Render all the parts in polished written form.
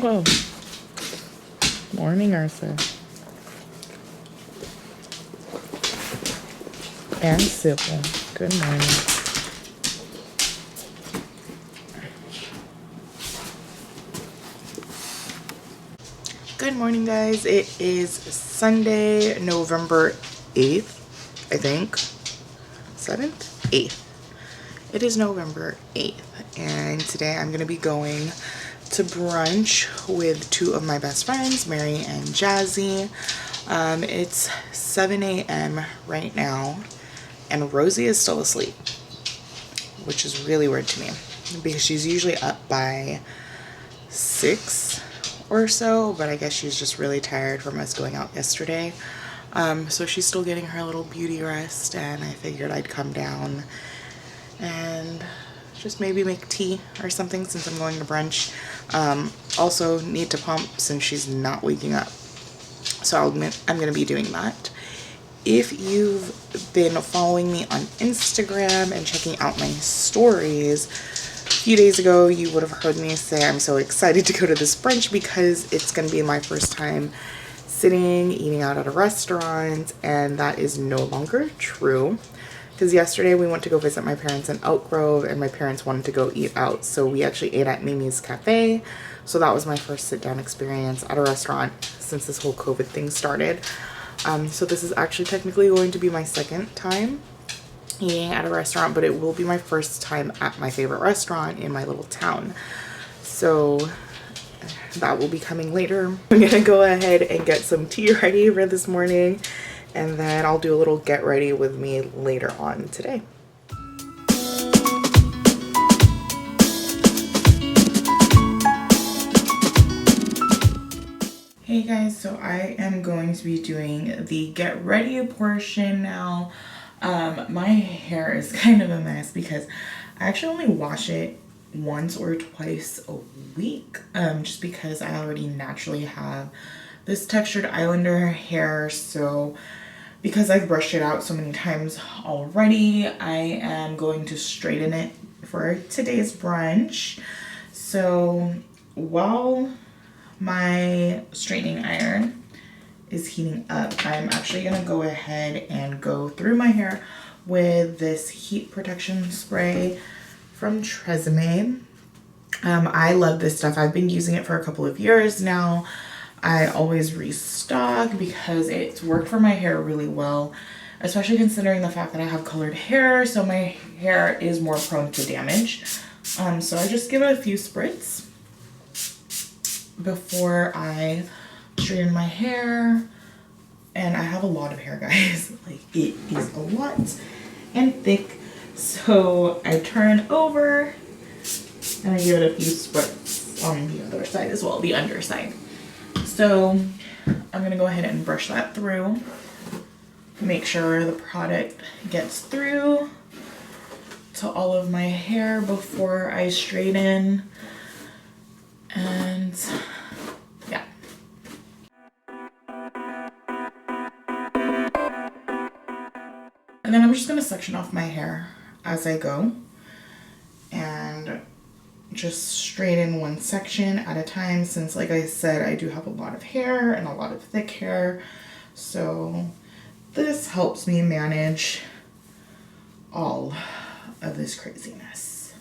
Whoa. Morning, Arthur. And Sybil. Good morning. Good morning, guys. It is Sunday, November 8th, I think. 7th? 8th. It is November 8th, and today I'm going to be going to brunch with two of my best friends, Mary and Jazzy. It's 7 a.m. right now, and Rosie is still asleep, which is really weird to me because she's usually up by 6 or so, but I guess she's just really tired from us going out yesterday. So she's still getting her little beauty rest, and I figured I'd come down and just maybe make tea or something since I'm going to brunch. Also need to pump since she's not waking up. So I'm going to be doing that. If you've been following me on Instagram and checking out my stories, a few days ago you would have heard me say I'm so excited to go to this brunch because it's going to be my first time sitting, eating out at a restaurant, and that is no longer true. Because yesterday we went to go visit my parents in Elk Grove, and my parents wanted to go eat out. So we actually ate at Mimi's Cafe. So that was my first sit-down experience at a restaurant since this whole COVID thing started. So this is actually technically going to be my second time eating at a restaurant, but it will be my first time at my favorite restaurant in my little town. So that will be coming later. I'm going to go ahead and get some tea ready for this morning, and then I'll do a little get ready with me later on today. Hey guys, so I am going to be doing the get ready portion now. My hair is kind of a mess because I actually only wash it once or twice a week, just because I already naturally have this textured islander hair. So because I've brushed it out so many times already, I am going to straighten it for today's brunch. So while my straightening iron is heating up, I'm actually going to go ahead and go through my hair with this heat protection spray from Tresemme. I love this stuff. I've been using it for a couple of years now. I always restock because it's worked for my hair really well, especially considering the fact that I have colored hair, so my hair is more prone to damage. So I just give it a few spritz before I straighten my hair. And I have a lot of hair, guys. Like, it is a lot and thick. So I turn over and I give it a few spritz on the other side as well, the underside. So I'm going to go ahead and brush that through, make sure the product gets through to all of my hair before I straighten. And yeah. And then I'm just going to section off my hair as I go and just straighten one section at a time, since like I said, I do have a lot of hair and a lot of thick hair. So this helps me manage all of this craziness.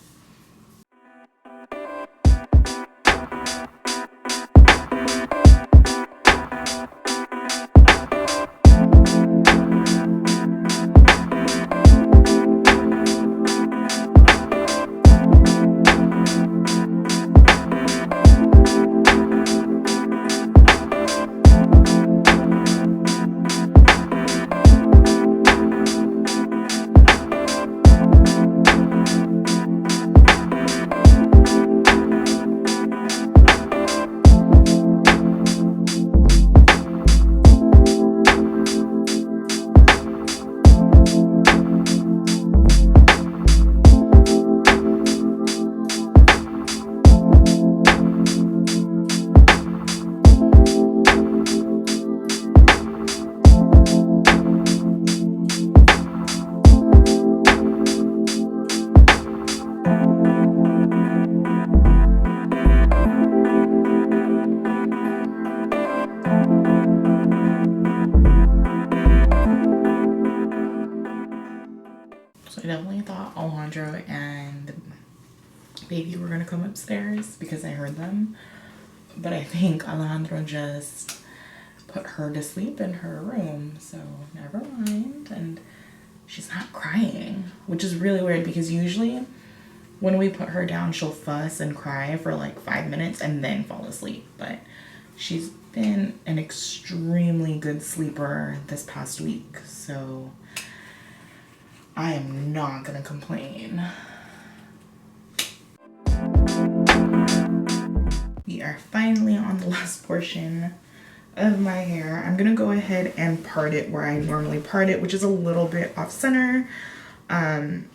definitely thought Alejandro and baby were gonna come upstairs because I heard them. But I think Alejandro just put her to sleep in her room, so never mind. And she's not crying, which is really weird because usually when we put her down, she'll fuss and cry for like 5 minutes and then fall asleep. But she's been an extremely good sleeper this past week, so I am not gonna complain. We are finally on the last portion of my hair. I'm gonna go ahead and part it where I normally part it, which is a little bit off center. And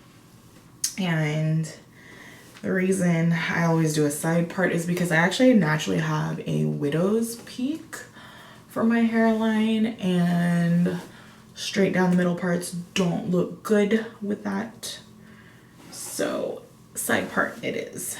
the reason I always do a side part is because I actually naturally have a widow's peak for my hairline, and straight down the middle parts don't look good with that. So side part it is.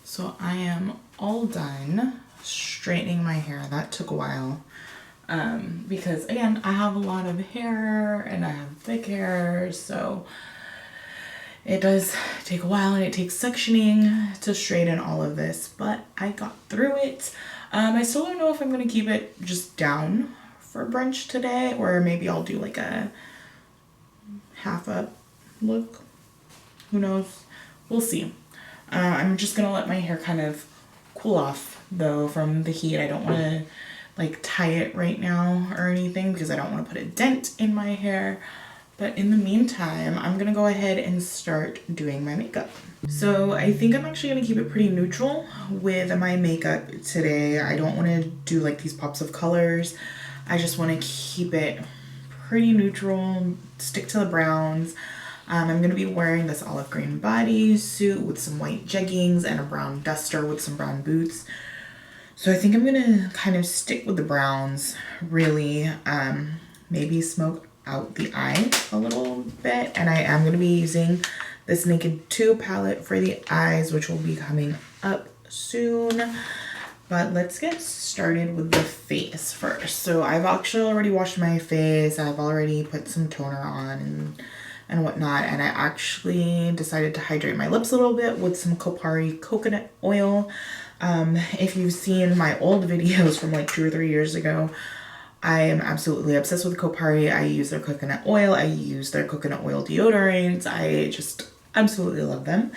So I am all done straightening my hair. That took a while because again, I have a lot of hair and I have thick hair, so it does take a while and it takes sectioning to straighten all of this, but I got through it. I still don't know if I'm gonna keep it just down for brunch today, or maybe I'll do like a half up look. Who knows? We'll see. I'm just gonna let my hair kind of cool off though from the heat. I don't want to like tie it right now or anything because I don't want to put a dent in my hair. But in the meantime, I'm gonna go ahead and start doing my makeup. So I think I'm actually gonna keep it pretty neutral with my makeup today. I don't want to do like these pops of colors. I just want to keep it pretty neutral, stick to the browns. I'm going to be wearing this olive green bodysuit with some white jeggings and a brown duster with some brown boots. So I think I'm going to kind of stick with the browns, really, maybe smoke out the eye a little bit. And I am going to be using this Naked 2 palette for the eyes, which will be coming up soon. But let's get started with the face first. So I've actually already washed my face. I've already put some toner on and whatnot, and I actually decided to hydrate my lips a little bit with some Kopari coconut oil. If you've seen my old videos from like 2 or 3 years ago, I am absolutely obsessed with Kopari. I use their coconut oil. I use their coconut oil deodorants. I just absolutely love them.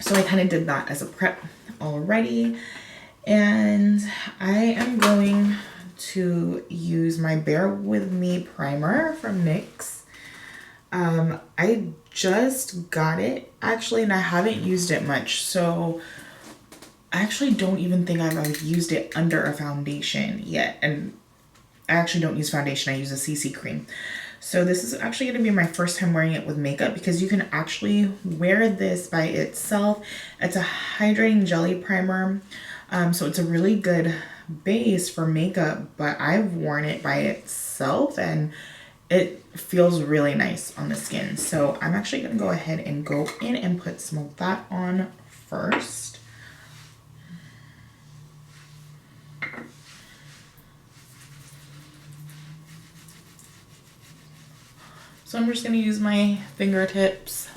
So I kind of did that as a prep already, and I am going to use my Bear With Me primer from NYX. I just got it actually, and I haven't used it much, so I actually don't even think I've used it under a foundation yet. And I actually don't use foundation, I use a CC cream. So this is actually going to be my first time wearing it with makeup, because you can actually wear this by itself. It's a hydrating jelly primer, so it's a really good base for makeup, but I've worn it by itself and it feels really nice on the skin. So I'm actually going to go ahead and go in and put some of that on first. So I'm just going to use my fingertips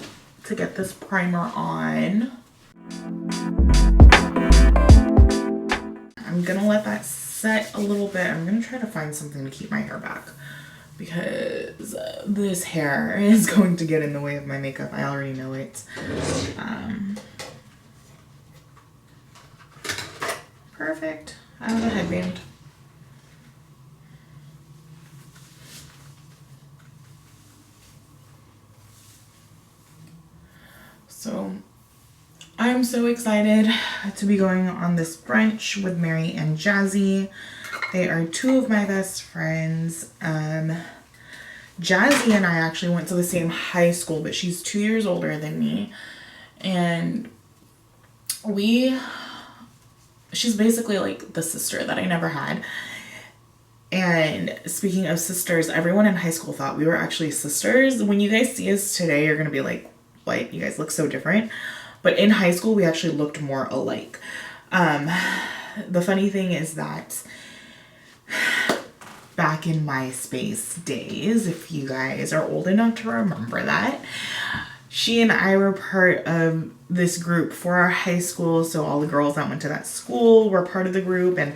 to get this primer on. I'm going to let that set a little bit. I'm going to try to find something to keep my hair back, because this hair is going to get in the way of my makeup. I already know it. Perfect. I have a headband. So I'm so excited to be going on this brunch with Mary and Jazzy. They are 2 of my best friends. Jazzy and I actually went to the same high school, but she's 2 years older than me. And we she's basically like the sister that I never had. And speaking of sisters, everyone in high school thought we were actually sisters. When you guys see us today, you're gonna be like, what? You guys look so different. But in high school, we actually looked more alike. The funny thing is that back in MySpace days, if you guys are old enough to remember that, she and I were part of this group for our high school. So all the girls that went to that school were part of the group. And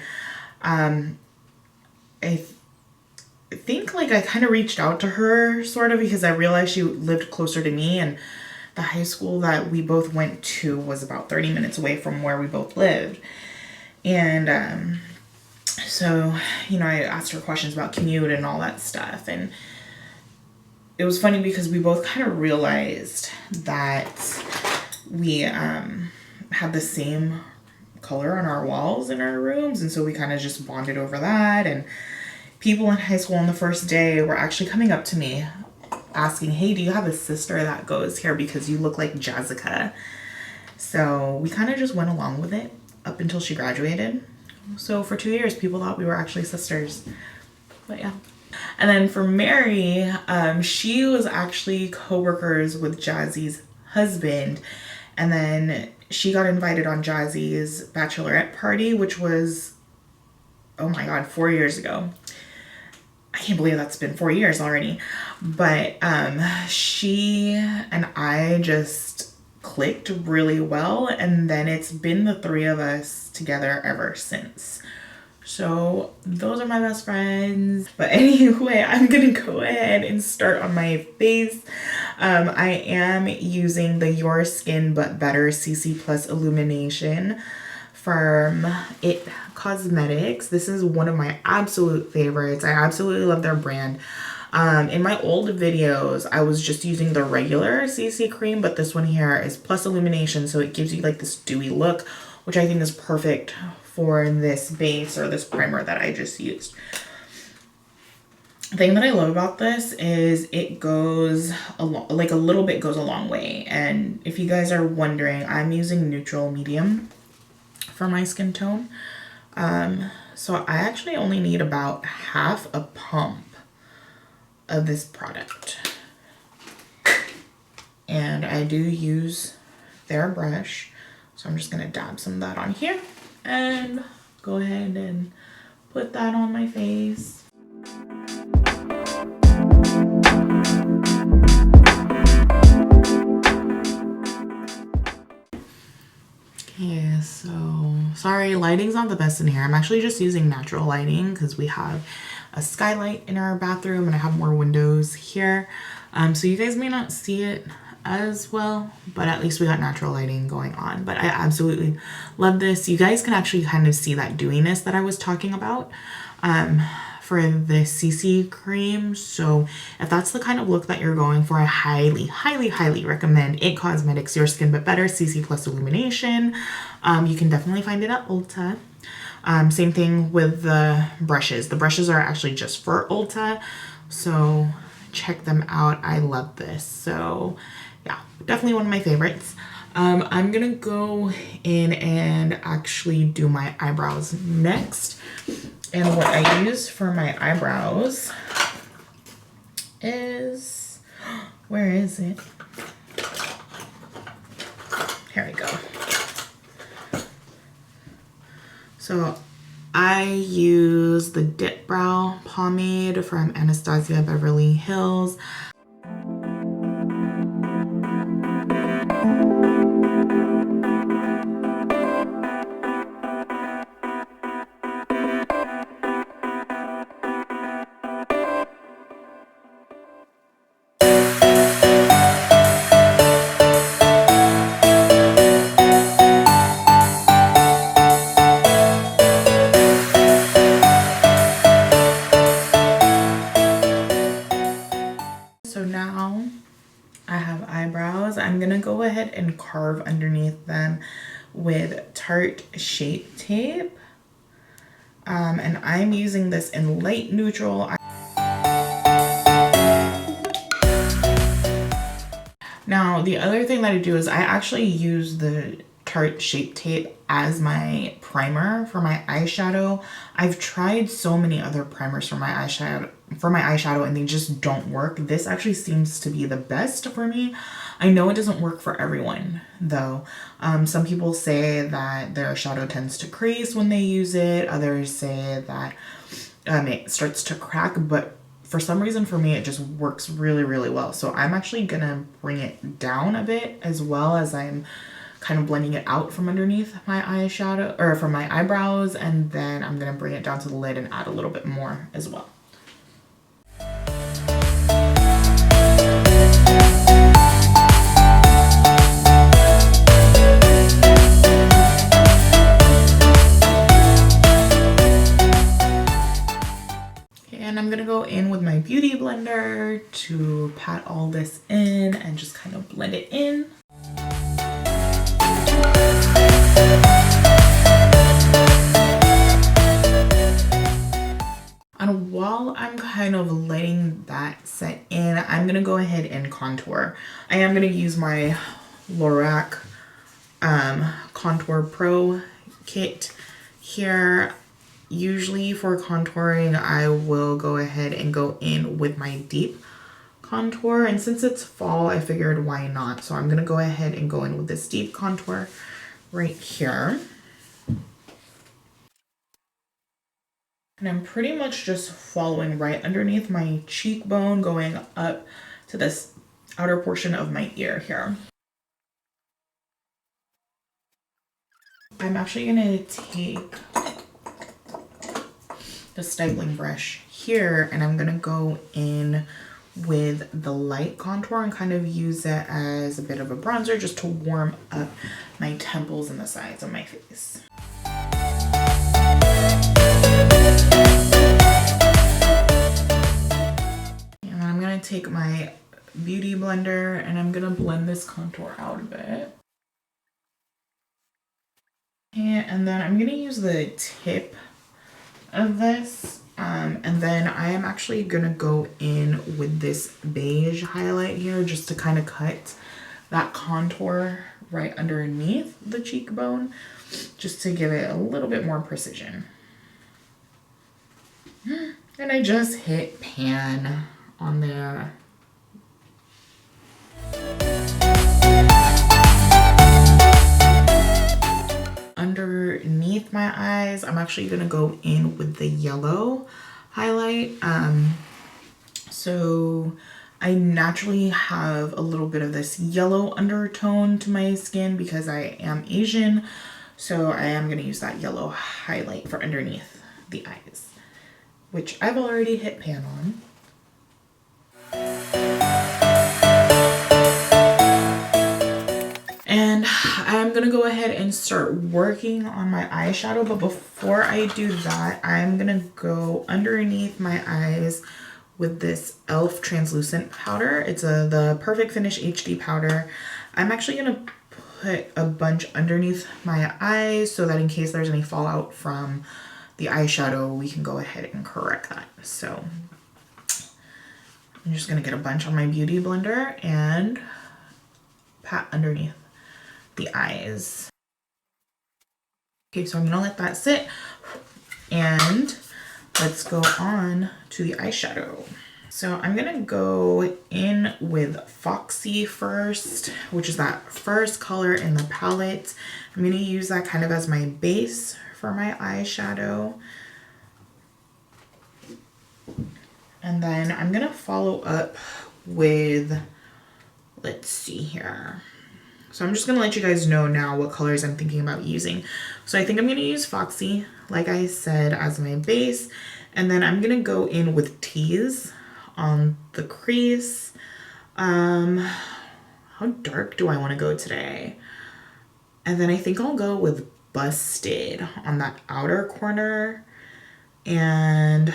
I think like I kind of reached out to her sort of because I realized she lived closer to me, and the high school that we both went to was about 30 minutes away from where we both lived. And so, you know, I asked her questions about commute and all that stuff. And it was funny because we both kind of realized that we had the same color on our walls in our rooms. And so we kind of just bonded over that. And people in high school on the first day were actually coming up to me asking, hey, do you have a sister that goes here because you look like Jessica? So we kind of just went along with it up until she graduated. So for 2 years, people thought we were actually sisters. But yeah. And then for Mary, she was actually co-workers with Jazzy's husband. And then she got invited on Jazzy's bachelorette party, which was, oh my God, 4 years ago. I can't believe that's been 4 years already. But she and I just clicked really well. And then it's been the three of us together ever since. So those are my best friends. But anyway, I'm gonna go ahead and start on my face. I am using the Your Skin But Better CC Plus Illumination from It Cosmetics. This is one of my absolute favorites. I absolutely love their brand. In my old videos, I was just using the regular CC cream, but this one here is plus illumination, so it gives you like this dewy look, which I think is perfect for this base or this primer that I just used. The thing that I love about this is it goes like a little bit goes a long way. And if you guys are wondering, I'm using neutral medium for my skin tone. So I actually only need about half a pump of this product. And I do use their brush. So I'm just gonna dab some of that on here and go ahead and put that on my face. Okay, so sorry, lighting's not the best in here. I'm actually just using natural lighting because we have a skylight in our bathroom and I have more windows here. So you guys may not see it as well, but at least we got natural lighting going on. But I absolutely love this. You guys can actually kind of see that dewiness that I was talking about for the CC cream. So if that's the kind of look that you're going for, I highly, highly, highly recommend It Cosmetics Your Skin But Better CC Plus Illumination. You can definitely find it at Ulta. Same thing with the brushes. The brushes are actually just for Ulta, so check them out. I love this. So yeah, definitely one of my favorites. I'm gonna go in and actually do my eyebrows next. And what I use for my eyebrows is, where is it? Here we go. So I use the Dip Brow Pomade from Anastasia Beverly Hills. So now I have eyebrows. I'm gonna go ahead and carve underneath them with Tarte Shape Tape. And I'm using this in light neutral. Now, the other thing that I do is I actually use the Tarte Shape Tape as my primer for my eyeshadow. I've tried so many other primers for my eyeshadow and they just don't work. This actually seems to be the best for me. I know it doesn't work for everyone though. Some people say that their shadow tends to crease when they use it. Others say that it starts to crack, but for some reason for me it just works really, really well. So I'm actually gonna bring it down a bit as well as I'm kind of blending it out from underneath my eyeshadow or from my eyebrows, and then I'm gonna bring it down to the lid and add a little bit more as well. And I'm gonna go in with my beauty blender to pat all this in and just kind of blend it in. And while I'm kind of letting that set in, I'm gonna go ahead and contour. I am gonna use my Lorac Contour Pro kit here. Usually for contouring, I will go ahead and go in with my deep contour. And since it's fall, I figured why not? So I'm gonna go ahead and go in with this deep contour right here. And I'm pretty much just following right underneath my cheekbone, going up to this outer portion of my ear here. I'm actually gonna take the styling brush here and I'm gonna go in with the light contour and kind of use it as a bit of a bronzer just to warm up my temples and the sides of my face. And I'm gonna take my beauty blender and I'm gonna blend this contour out a bit. And then I'm gonna use the tip of this and then I am actually gonna go in with this beige highlight here just to kind of cut that contour right underneath the cheekbone just to give it a little bit more precision. And I just hit pan on there. Underneath my eyes, I'm actually gonna go in with the yellow highlight. So I naturally have a little bit of this yellow undertone to my skin because I am Asian. So I am gonna use that yellow highlight for underneath the eyes, which I've already hit pan on. And I'm gonna go ahead and start working on my eyeshadow, but before I do that, I'm gonna go underneath my eyes with this e.l.f. translucent powder. It's the Perfect Finish HD powder. I'm actually gonna put a bunch underneath my eyes so that in case there's any fallout from the eyeshadow, we can go ahead and correct that. So I'm just gonna get a bunch on my beauty blender and pat underneath the eyes. Okay, so I'm gonna let that sit and let's go on to the eyeshadow. So I'm gonna go in with Foxy first, which is that first color in the palette. I'm gonna use that kind of as my base for my eyeshadow. And then I'm gonna follow up with, let's see here. So I'm just gonna let you guys know now what colors I'm thinking about using. So I think I'm gonna use Foxy, like I said, as my base. And then I'm gonna go in with Tease on the crease. How dark do I wanna go today? And then I think I'll go with Busted on that outer corner. And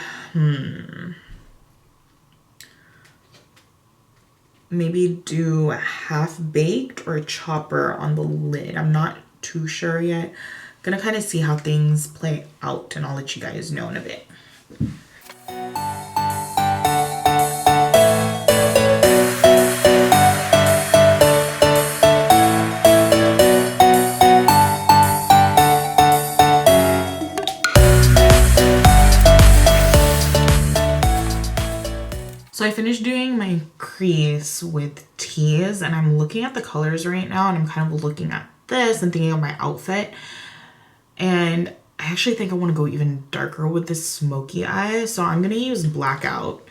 maybe do Half Baked or Chopper on the lid. I'm not too sure yet. Gonna kind of see how things play out and I'll let you guys know in a bit. So I finished doing my crease with teas, and I'm looking at the colors right now, and I'm kind of looking at this and thinking of my outfit. And I actually think I want to go even darker with this smoky eye. So I'm going to use Blackout,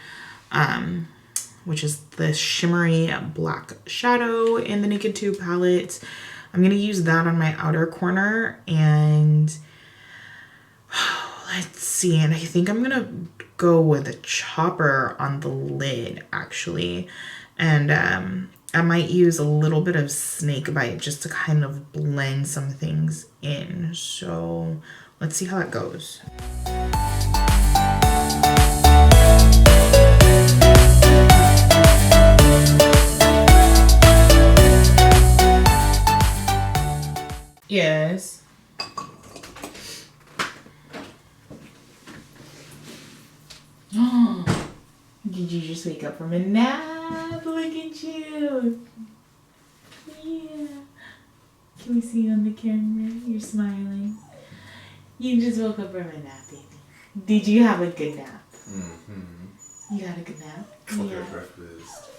which is the shimmery black shadow in the Naked 2 palette. I'm going to use that on my outer corner, and let's see. And I think I'm going to go with a chopper on the lid, actually. And I might use a little bit of Snakebite just to kind of blend some things in. So let's see how that goes. Yes. Did you just wake up from a nap? Look at you. Yeah. Can we see you on the camera? You're smiling. You just woke up from a nap, baby. Did you have a good nap? Mm-hmm. You had a good nap? Yeah. Breakfast.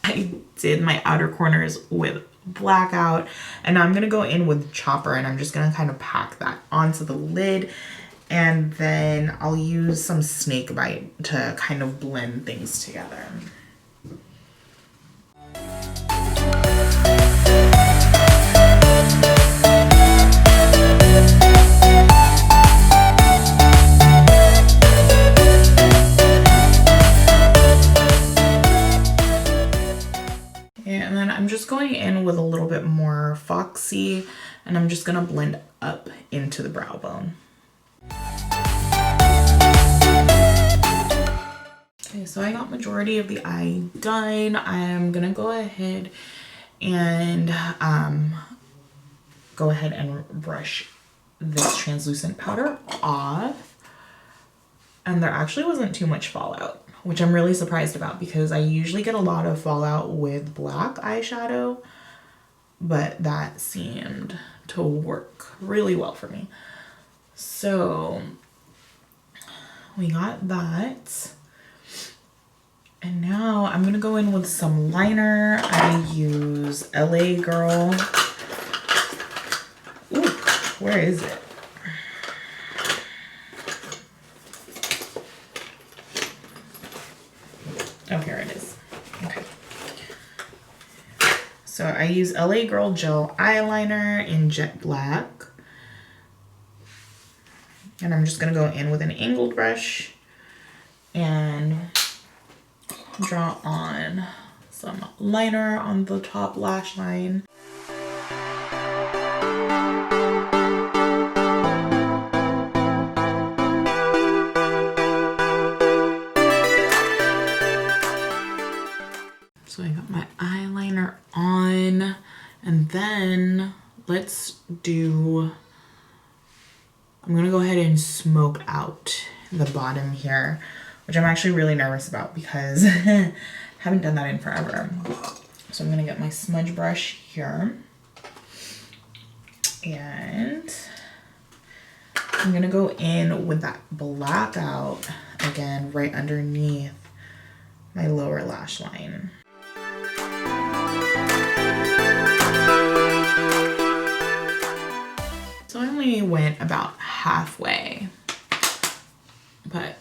I did my outer corners with Blackout, and now I'm going to go in with Chopper, and I'm just going to kind of pack that onto the lid. And then I'll use some Snakebite to kind of blend things together. And then I'm just going in with a little bit more Foxy, and I'm just gonna blend up into the brow bone. Okay, so I got majority of the eye done. I'm gonna go ahead and brush this translucent powder off. And there actually wasn't too much fallout, which I'm really surprised about because I usually get a lot of fallout with black eyeshadow, but that seemed to work really well for me. So we got that. And now I'm gonna go in with some liner. I use LA Girl. Ooh, where is it? Oh, here it is. Okay. So I use LA Girl Gel Eyeliner in Jet Black. And I'm just gonna go in with an angled brush and draw on some liner on the top lash line. So I got my eyeliner on, and then I'm gonna go ahead and smoke out the bottom here, which I'm actually really nervous about because I haven't done that in forever. So I'm gonna get my smudge brush here, and I'm gonna go in with that Blackout again right underneath my lower lash line. So I only went about halfway, but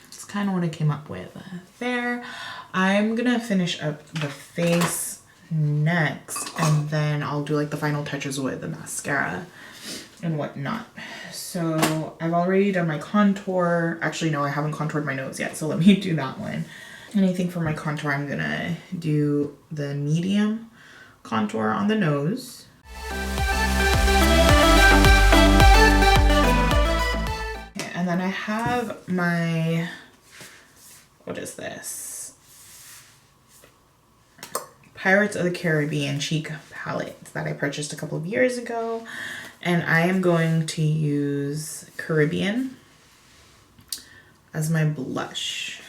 it's kind of what I came up with there. I'm gonna finish up the face next, and then I'll do like the final touches with the mascara and whatnot. So I've already done my contour. Actually, no, I haven't contoured my nose yet, so let me do that one. And I think for my contour, I'm gonna do the medium contour on the nose. And then I have my, what is this? Pirates of the Caribbean Cheek palette that I purchased a couple of years ago. And I am going to use Caribbean as my blush.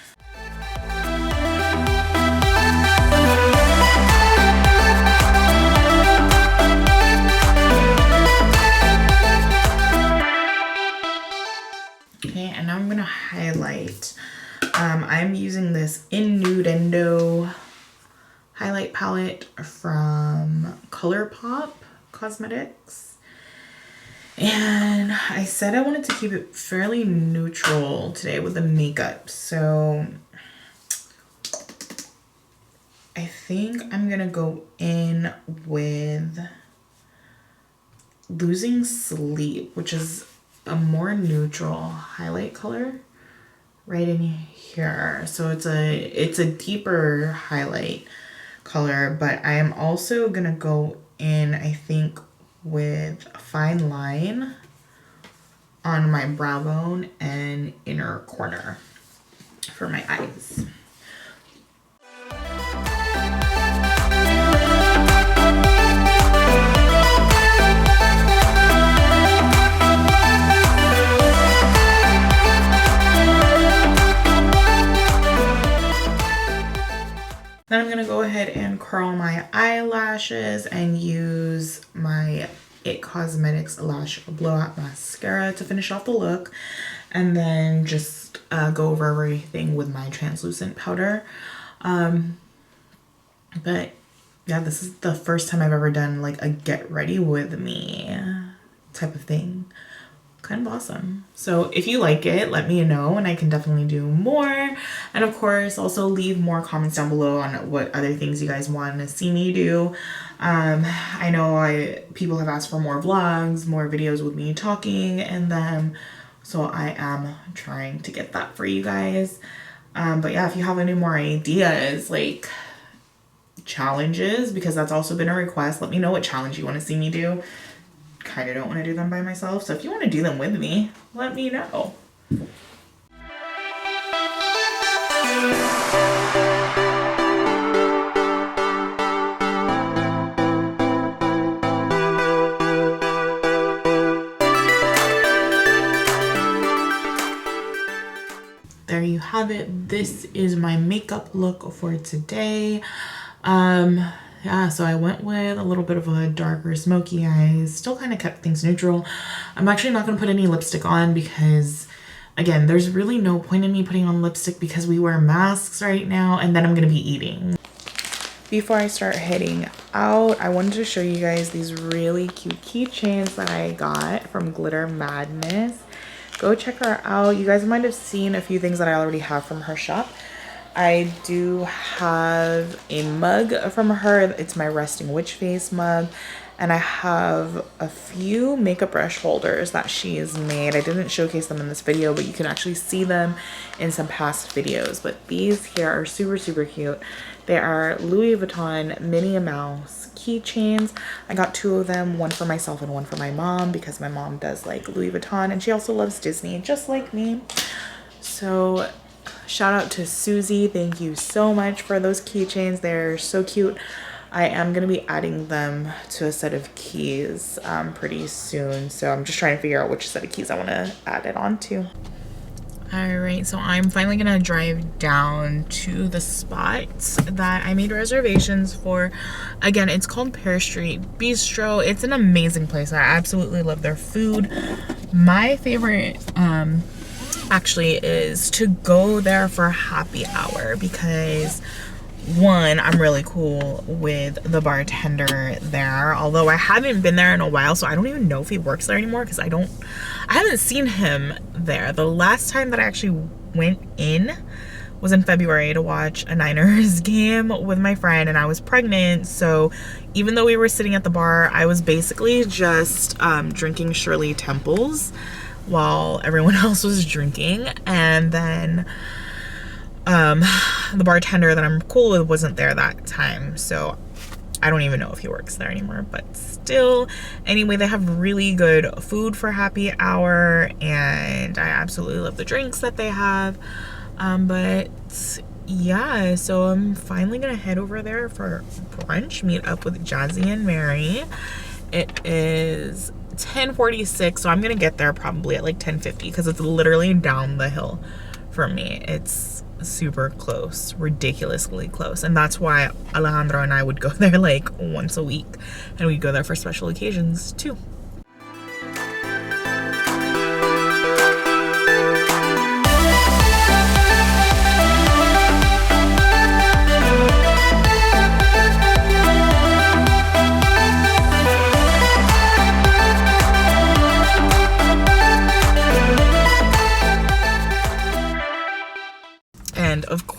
Okay, and now I'm gonna highlight I'm using this Innuendo highlight palette from ColourPop Cosmetics. And I said I wanted to keep it fairly neutral today with the makeup. So I think I'm gonna go in with Losing Sleep, which is a more neutral highlight color right in here. So it's a deeper highlight color, but I am also gonna go in, I think, with Fine Line on my brow bone and inner corner for my eyes. Then I'm gonna go ahead and curl my eyelashes and use my It Cosmetics Lash Blowout Mascara to finish off the look. And then just go over everything with my translucent powder. But yeah, this is the first time I've ever done like a get ready with me type of thing. Kind of awesome. So if you like it, let me know and I can definitely do more. And of course, also leave more comments down below on what other things you guys want to see me do. I know people have asked for more vlogs, more videos with me talking and them. So I am trying to get that for you guys. But yeah, if you have any more ideas, like challenges, because that's also been a request, let me know what challenge you want to see me do. Kind of don't want to do them by myself, so if you want to do them with me, let me know. There you have it. This is my makeup look for today. Yeah, so I went with a little bit of a darker smoky eyes, still kind of kept things neutral. I'm actually not going to put any lipstick on because, again, there's really no point in me putting on lipstick because we wear masks right now and then I'm going to be eating. Before I start heading out, I wanted to show you guys these really cute keychains that I got from Glitter Madness. Go check her out. You guys might have seen a few things that I already have from her shop. I do have a mug from her. It's my Resting Witch Face mug. And I have a few makeup brush holders that she has made. I didn't showcase them in this video, but you can actually see them in some past videos. But these here are super, super cute. They are Louis Vuitton Minnie Mouse keychains. I got two of them, one for myself and one for my mom because my mom does like Louis Vuitton and she also loves Disney just like me. So shout out to Susie. Thank you so much for those keychains. They're so cute. I am going to be adding them to a set of keys pretty soon. So I'm just trying to figure out which set of keys I want to add it onto. Alright, so I'm finally going to drive down to the spot that I made reservations for. Again, it's called Pear Street Bistro. It's an amazing place. I absolutely love their food. My favorite actually is to go there for happy hour because one, I'm really cool with the bartender there, although I haven't been there in a while, so I don't even know if he works there anymore because I haven't seen him there. The last time that I actually went in was in February to watch a Niners game with my friend, and I was pregnant, so even though we were sitting at the bar, I was basically just drinking Shirley Temples while everyone else was drinking. And then the bartender that I'm cool with wasn't there that time, so I don't even know if he works there anymore, but still. Anyway, they have really good food for happy hour and I absolutely love the drinks that they have. But yeah, so I'm finally gonna head over there for brunch, meet up with Jazzy and Mary. It is 10:46, so I'm gonna get there probably at like 10:50 because it's literally down the hill from me. It's super close, ridiculously close, and that's why Alejandro and I would go there like once a week, and we'd go there for special occasions too.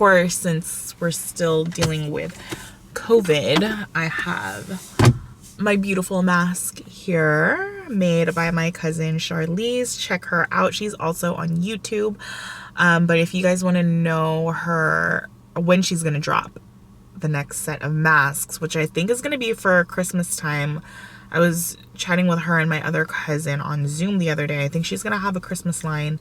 course, since we're still dealing with COVID, I have my beautiful mask here made by my cousin Charlize. Check her out. She's also on YouTube. But if you guys want to know her, when she's going to drop the next set of masks, which I think is going to be for Christmas time. I was chatting with her and my other cousin on Zoom the other day. I think she's going to have a Christmas line.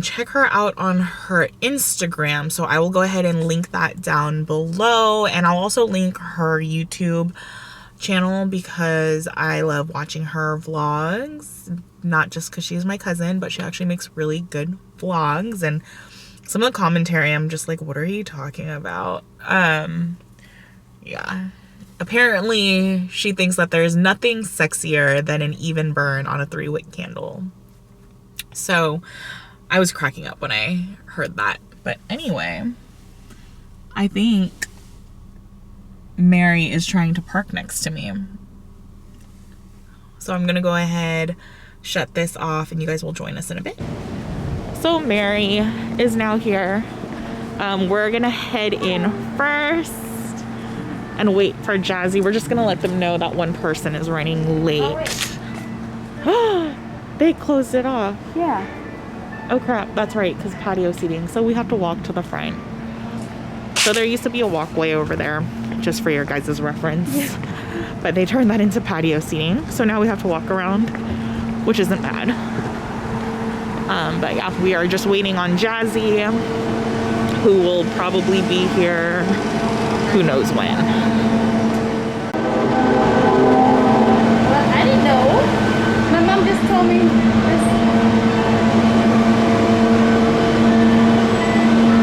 Check her out on her Instagram. So I will go ahead and link that down below. And I'll also link her YouTube channel because I love watching her vlogs. Not just because she's my cousin, but she actually makes really good vlogs. And some of the commentary, I'm just like, what are you talking about? Yeah. Apparently, she thinks that there's nothing sexier than an even burn on a 3-wick candle. So, I was cracking up when I heard that. But anyway, I think Mary is trying to park next to me. So, I'm going to go ahead, shut this off, and you guys will join us in a bit. So, Mary is now here. We're going to head in first and wait for Jazzy. We're just gonna let them know that one person is running late. Oh, they closed it off. Yeah. Oh crap, that's right, because patio seating. So we have to walk to the front. So there used to be a walkway over there, just for your guys' reference. Yeah. But they turned that into patio seating. So now we have to walk around, which isn't bad. But yeah, we are just waiting on Jazzy, who will probably be here who knows when. Well, I didn't know. My mom just told me this.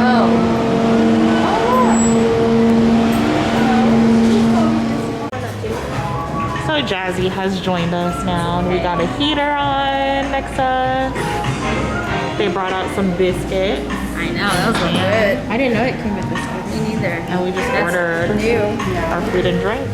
Oh. So Jazzy has joined us now, and we got a heater on next to us. They brought out some biscuits. I know, that was so good. I didn't know it came with biscuits. Me neither. And we just ordered our food and drink.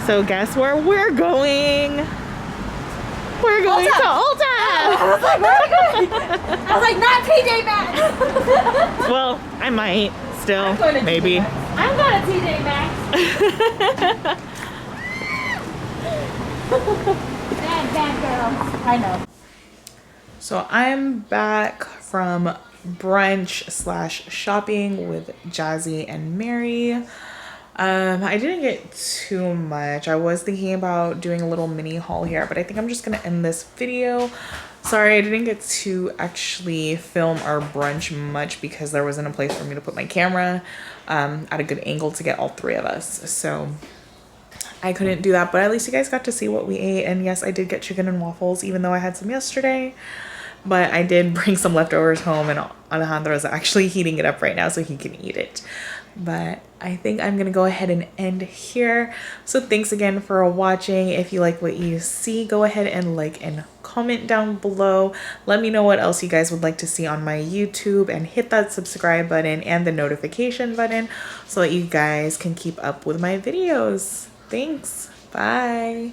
So guess where we're going? We're going to Ulta! I was like, where are we going? I was like, not TJ Maxx! Well, I might still, maybe. I'm going to TJ Maxx. Bad girl. I know. So I'm back from brunch / shopping with Jazzy and Mary. I didn't get too much. I was thinking about doing a little mini haul here, but I think I'm just gonna end this video. Sorry, I didn't get to actually film our brunch much because there wasn't a place for me to put my camera at a good angle to get all 3 of us. So I couldn't do that, but at least you guys got to see what we ate. And yes, I did get chicken and waffles, even though I had some yesterday. But I did bring some leftovers home, and Alejandro's actually heating it up right now so he can eat it. But I think I'm gonna go ahead and end here. So thanks again for watching. If you like what you see, go ahead and like and comment down below. Let me know what else you guys would like to see on my YouTube, and hit that subscribe button and the notification button so that you guys can keep up with my videos. Thanks. Bye.